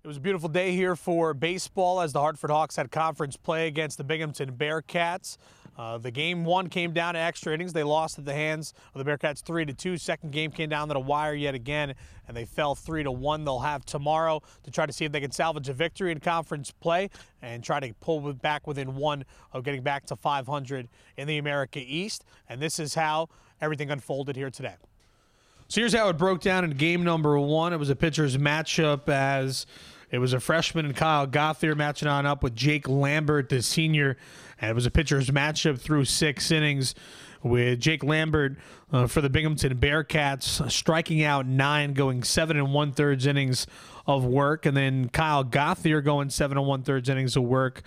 It was a beautiful day here for baseball as the Hartford Hawks had conference play against the Binghamton Bearcats. The game one came down to extra innings. They lost at the hands of the Bearcats 3-2. Second game came down to the wire yet again, and they fell 3-1. They'll have tomorrow to try to see if they can salvage a victory in conference play and try to pull back within one of getting back to 500 in the America East. And this is how everything unfolded here today. So here's how it broke down in game number one. It was a pitcher's matchup as it was a freshman and Kyle Gothier matching on up with Jake Lambert, the senior. And it was a pitcher's matchup through 6 innings with Jake Lambert for the Binghamton Bearcats striking out 9, going 7 1/3 innings of work. And then Kyle Gothier going 7 1/3 innings of work,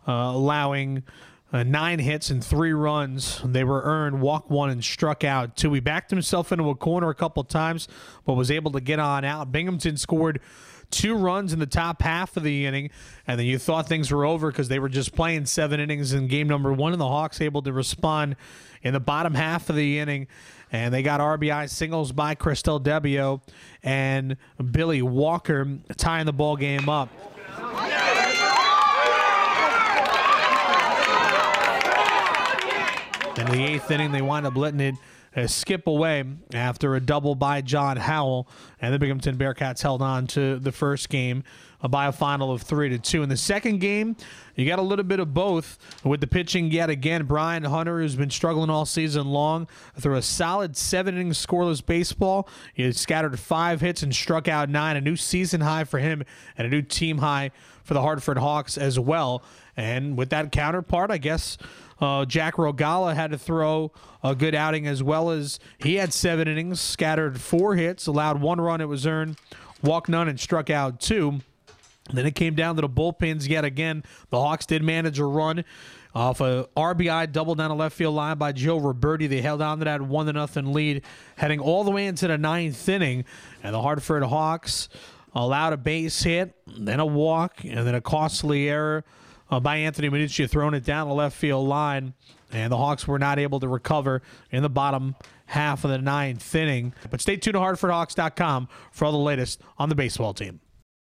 allowing 9 hits and 3 runs. They were earned, walked 1, and struck out 2. He backed himself into a corner a couple times, but was able to get on out. Binghamton scored 2 runs in the top half of the inning, and then you thought things were over because they were just playing 7 innings in game number 1, and the Hawks able to respond in the bottom half of the inning, and they got RBI singles by Cristel Debbio and Billy Walker tying the ball game up. In the 8th inning, they wind up letting it skip away after a double by John Howell, and the Binghamton Bearcats held on to the first game by a final of 3-2. In the second game, you got a little bit of both with the pitching yet again. Brian Hunter, who's been struggling all season long, through a solid 7 innings scoreless baseball. He scattered 5 hits and struck out 9, a new season high for him and a new team high for the Hartford Hawks as well. And with that counterpart, I guess Jack Rogala had to throw a good outing as well, as he had 7 innings, scattered 4 hits, allowed 1 run, it was earned, walked none, and struck out 2. Then it came down to the bullpens yet again. The Hawks did manage a run off a RBI double down the left field line by Joe Roberti. They held on to that 1-0 lead, heading all the way into the 9th inning, and the Hartford Hawks allowed a base hit, then a walk, and then a costly error by Anthony Minucci, throwing it down the left field line, and the Hawks were not able to recover in the bottom half of the 9th inning. But stay tuned to HartfordHawks.com for all the latest on the baseball team.